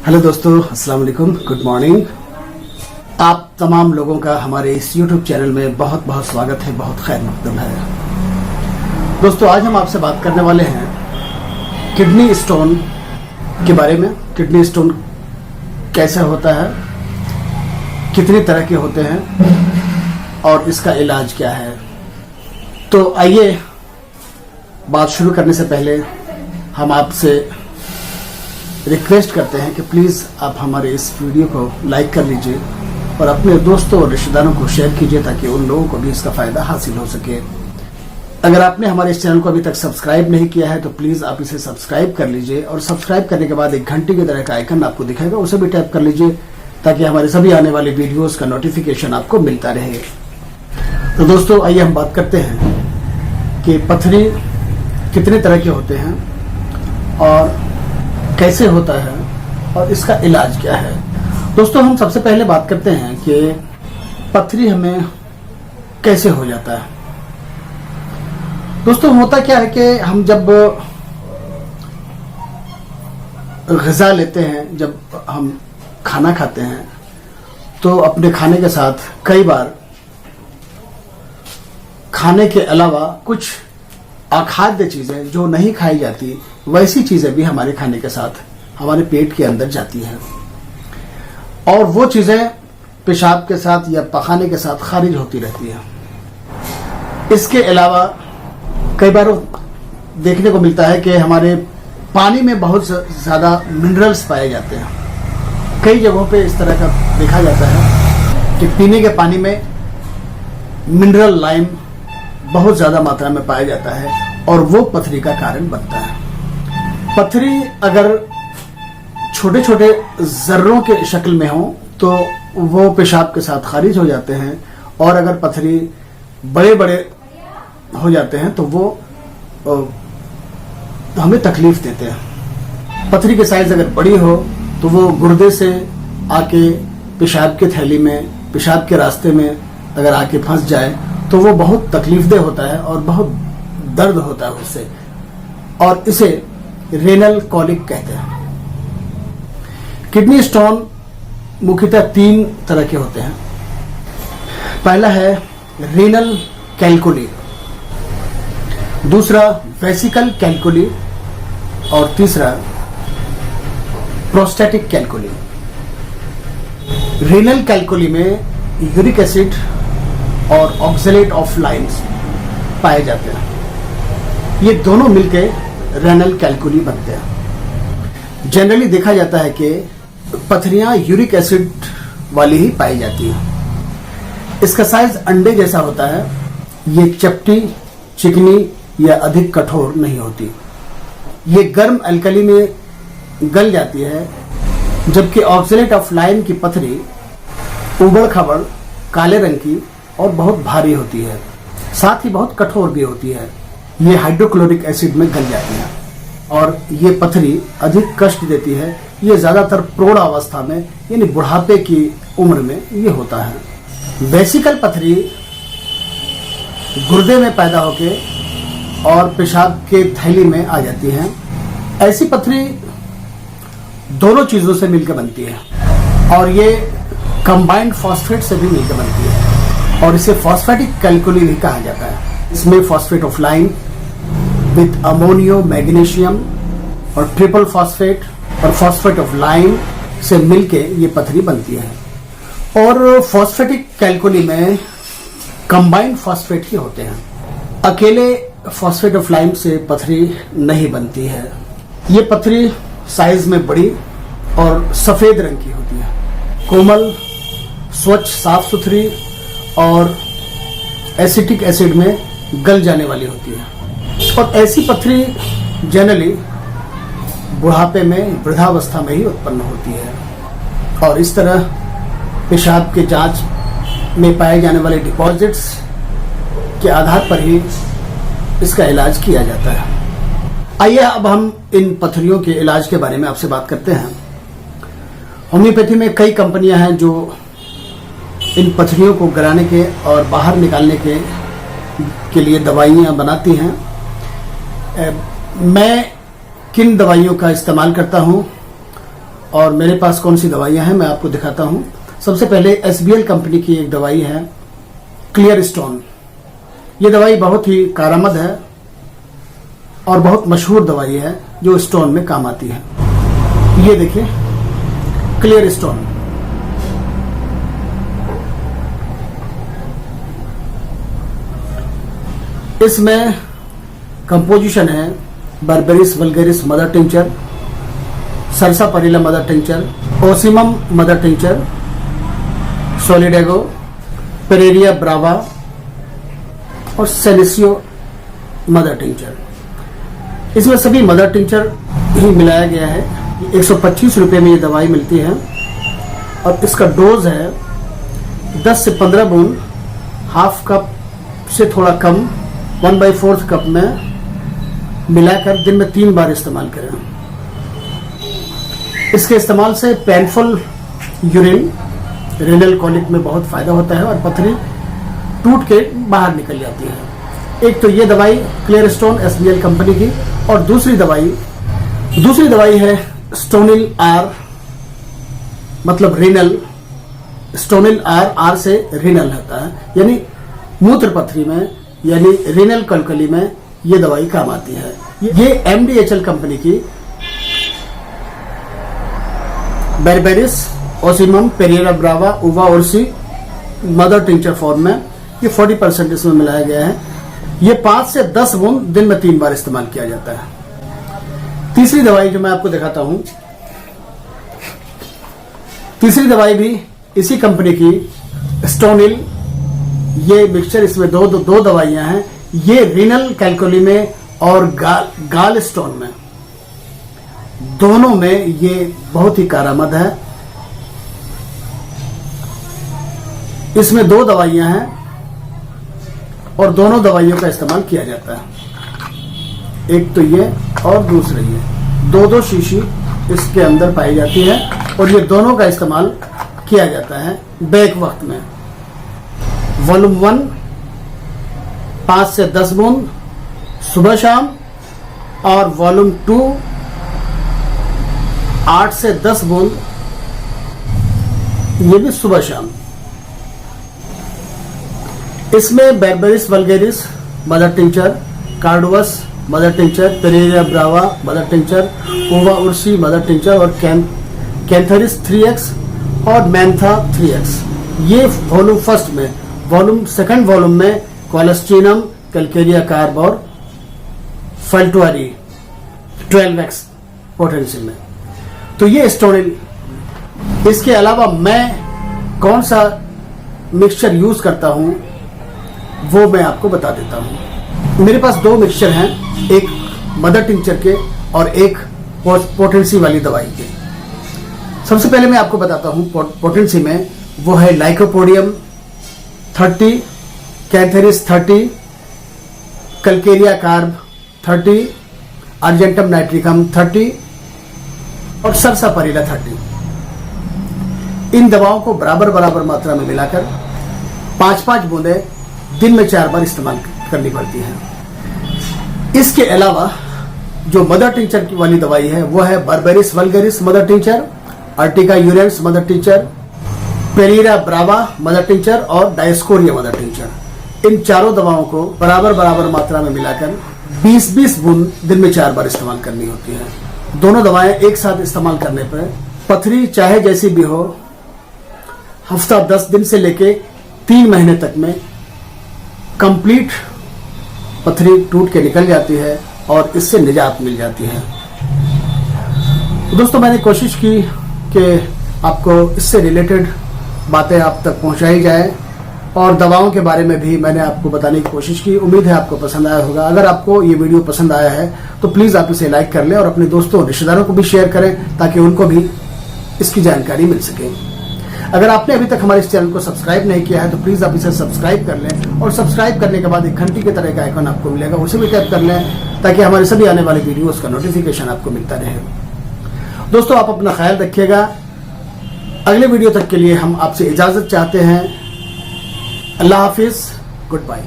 Hello दोस्तों, अस्सलाम वालेकुम, गुड मॉर्निंग। आप तमाम लोगों का हमारे इस YouTube चैनल में बहुत बहुत स्वागत है, बहुत खैर मकदम है। दोस्तों, आज हम आपसे बात करने वाले हैं किडनी स्टोन के बारे में। किडनी स्टोन कैसे होता है, कितनी तरह के होते हैं और इसका इलाज क्या है। तो आइए, बात शुरू करने से पहले हम आपसे रिक्वेस्ट करते हैं कि प्लीज़ आप हमारे इस वीडियो को लाइक कर लीजिए और अपने दोस्तों और रिश्तेदारों को शेयर कीजिए ताकि उन लोगों को भी इसका फ़ायदा हासिल हो सके। अगर आपने हमारे इस चैनल को अभी तक सब्सक्राइब नहीं किया है तो प्लीज़ आप इसे सब्सक्राइब कर लीजिए और सब्सक्राइब करने के बाद एक घंटी की तरह का आइकन आपको दिखाएगा, उसे भी टैप कर लीजिए ताकि हमारे सभी आने वाले वीडियोज़ का नोटिफिकेशन आपको मिलता रहे। तो दोस्तों, आइए हम बात करते हैं कि पथरी कितने तरह के होते हैं और कैसे होता है और इसका इलाज क्या है। दोस्तों, हम सबसे पहले बात करते हैं कि पथरी हमें कैसे हो जाता है। दोस्तों, होता क्या है कि हम जब ग़िज़ा लेते हैं, जब हम खाना खाते हैं तो अपने खाने के साथ कई बार खाने के अलावा कुछ अखाद्य चीज़ें जो नहीं खाई जाती वैसी चीज़ें भी हमारे खाने के साथ हमारे पेट के अंदर जाती हैं और वो चीज़ें पेशाब के साथ या पखाने के साथ खारिज होती रहती हैं। इसके अलावा कई बार देखने को मिलता है कि हमारे पानी में बहुत ज़्यादा मिनरल्स पाए जाते हैं। कई जगहों पे इस तरह का देखा जाता है कि पीने के पानी में मिनरल लाइम बहुत ज़्यादा मात्रा में पाया जाता है और वो पथरी का कारण बनता है। पथरी अगर छोटे छोटे जर्रों के शक्ल में हो तो वो पेशाब के साथ खारिज हो जाते हैं और अगर पथरी बड़े बड़े हो जाते हैं तो वो हमें तकलीफ देते हैं। पथरी की साइज अगर बड़ी हो तो वो गुर्दे से आके पेशाब की थैली में, पेशाब के रास्ते में अगर आके फंस जाए तो वो बहुत तकलीफदेह होता है और बहुत दर्द होता है उससे, और इसे रेनल कॉलिक कहते हैं। किडनी स्टोन मुख्यतः 3 तरह के होते हैं। पहला है रेनल कैल्कुली, दूसरा वेसिकल कैल्कुली और तीसरा प्रोस्टेटिक कैल्कुली। रेनल कैल्कुली में यूरिक एसिड और ऑक्सलेट ऑफ लाइम्स पाए जाते हैं। ये दोनों मिलकर रेनल कैल्कुली बनते हैं। जनरली देखा जाता है कि पथरियां यूरिक एसिड वाली ही पाई जाती हैं। इसका साइज अंडे जैसा होता है। ये चपटी, चिकनी या अधिक कठोर नहीं होती। ये गर्म अल्कली में गल जाती है, जबकि ऑक्सलेट ऑफ लाइम की पथरी उबड़ खाबड़ काले रंग की और बहुत भारी होती है, साथ ही बहुत कठोर भी होती है। ये हाइड्रोक्लोरिक एसिड में गल जाती है और ये पथरी अधिक कष्ट देती है। ये ज्यादातर प्रौढ़ अवस्था में यानी बुढ़ापे की उम्र में ये होता है। वेसिकल पथरी गुर्दे में पैदा होके और पेशाब के थैली में आ जाती है। ऐसी पथरी दोनों चीजों से मिलकर बनती है और ये कंबाइंड फॉस्फेट से भी मिलकर बनती है और इसे फॉस्फेटिक कैल्कुली भी कहा जाता है। इसमें फॉस्फेट ऑफ लाइम विथ अमोनियो मैग्नीशियम और ट्रिपल फॉस्फेट और फॉस्फेट ऑफ लाइम से मिलके ये पथरी बनती है। और फॉस्फेटिक कैल्कुली में कंबाइंड फॉस्फेट ही होते हैं। अकेले फॉस्फेट ऑफ लाइम से पथरी नहीं बनती है। ये पथरी साइज में बड़ी और सफेद रंग की होती है, कोमल, स्वच्छ, साफ सुथरी और एसिटिक एसिड में गल जाने वाली होती है। और ऐसी पथरी जनरली बुढ़ापे में, वृद्धावस्था में ही उत्पन्न होती है और इस तरह पेशाब के जांच में पाए जाने वाले डिपॉजिट्स के आधार पर ही इसका इलाज किया जाता है। आइए अब हम इन पथरियों के इलाज के बारे में आपसे बात करते हैं। होम्योपैथी में कई कंपनियां हैं जो इन पथरियों को गिराने के और बाहर निकालने के लिए दवाइयां बनाती हैं। मैं किन दवाइयों का इस्तेमाल करता हूं और मेरे पास कौन सी दवाइयाँ हैं मैं आपको दिखाता हूँ। सबसे पहले SBL कंपनी की एक दवाई है क्लियर स्टोन। ये दवाई बहुत ही कारआमद है और बहुत मशहूर दवाई है जो स्टोन में काम आती है। ये देखिए क्लियर स्टोन। इसमें कंपोजिशन है berberis vulgaris mother tincture, sarsaparilla mother tincture, ocimum mother tincture, solidago, pareira brava और सेनेसियो मदर टिंचर। इसमें सभी मदर टिंचर ही मिलाया गया है। 125 रुपये में ये दवाई मिलती है और इसका डोज है 10 से 15 बूंद, हाफ कप से थोड़ा कम 1/4 कप में मिलाकर दिन में 3 बार इस्तेमाल करें। इसके इस्तेमाल से पेनफुल यूरिन, रेनल कॉलिक में बहुत फायदा होता है और पथरी टूट के बाहर निकल जाती है। एक तो ये दवाई क्लियर स्टोन SBL कंपनी की, और दूसरी दवाई है स्टोनिल आर, मतलब रिनल। स्टोनिल आर से रिनल होता है, यानी मूत्र पथरी में यानी रिनल कलकली में ये दवाई काम आती है। ये MDHL कंपनी की बेरबेरिस, ओसिमम, पेरेरा ब्रावा, उवा उर्सी मदर टिंचर फॉर्म में ये 40% इसमें मिलाया गया है। ये 5 से 10 बूंद दिन में 3 बार इस्तेमाल किया जाता है। तीसरी दवाई जो मैं आपको दिखाता हूं, तीसरी दवाई भी इसी कंपनी की स्टोनिल। ये मिक्सचर, इसमें दो दवाइयां हैं। ये रीनल कैल्कुली में और गाल स्टोन में, दोनों में ये बहुत ही कारआमद है। इसमें 2 दवाइयां हैं और दोनों दवाइयों का इस्तेमाल किया जाता है। एक तो ये और दूसरी ये, 2 शीशी इसके अंदर पाई जाती है और ये दोनों का इस्तेमाल किया जाता है बैक वक्त में। वॉल्यूम 1 5 से 10 बूंद सुबह शाम, और वॉल्यूम 2 8 से 10 बूंद ये भी सुबह शाम। इसमें berberis vulgaris mother tincture, carduus mother tincture, pareira brava mother tincture, uva ursi mother tincture और कैंथरिस 3x और मैंथा 3x। ये वॉल्यूम फर्स्ट में। सेकंड वॉल्यूम में कोलेस्ट्रीनम, कैलकेरिया कार्ब और फल्टुआरी 12x पोटेंसी में। तो ये स्टोनिल। इसके अलावा मैं कौन सा मिक्सचर यूज करता हूं वो मैं आपको बता देता हूं। मेरे पास 2 मिक्सचर हैं, एक मदर टिंचर के और एक पोटेंसी वाली दवाई के। सबसे पहले मैं आपको बताता हूं पोटेंसी में, वो है lycopodium 30, cantharis 30, Calcarea carb 30, argentum nitricum 30 और सरसापारिला 30। इन दवाओं को बराबर मात्रा में मिलाकर 5-5 बूंदें दिन में 4 बार इस्तेमाल करनी पड़ती है। इसके अलावा जो मदर टिंचर वाली दवाई है वो है berberis vulgaris mother tincture, Ertiga urens mother tincture, Pereira Brava mother tincture और डायस्कोरिया मदर टिंचर। इन चारों दवाओं को बराबर मात्रा में मिलाकर 20-20 बूंद दिन में 4 बार इस्तेमाल करनी होती है। दोनों दवाएं एक साथ इस्तेमाल करने पर पथरी चाहे जैसी भी हो, हफ्ता 10 दिन से लेके 3 महीने तक में कंप्लीट पथरी टूट के निकल जाती है और इससे निजात मिल जाती है। दोस्तों, मैंने कोशिश की कि आपको इससे रिलेटेड बातें आप तक पहुंचाई जाए और दवाओं के बारे में भी मैंने आपको बताने की कोशिश की। उम्मीद है आपको पसंद आया होगा। अगर आपको ये वीडियो पसंद आया है तो प्लीज़ आप इसे लाइक कर लें और अपने दोस्तों रिश्तेदारों को भी शेयर करें ताकि उनको भी इसकी जानकारी मिल सके। अगर आपने अभी तक हमारे इस चैनल को सब्सक्राइब नहीं किया है तो प्लीज़ आप इसे सब्सक्राइब कर लें और सब्सक्राइब करने के बाद एक घंटी की तरह का आइकन आपको मिलेगा, उसे भी टैप कर लें ताकि हमारे सभी आने वाले वीडियोज़ का नोटिफिकेशन आपको मिलता रहे। दोस्तों, आप अपना ख्याल रखिएगा। अगले वीडियो तक के लिए हम आपसे इजाज़त चाहते हैं। अल्लाह हाफिज़, गुड बाय।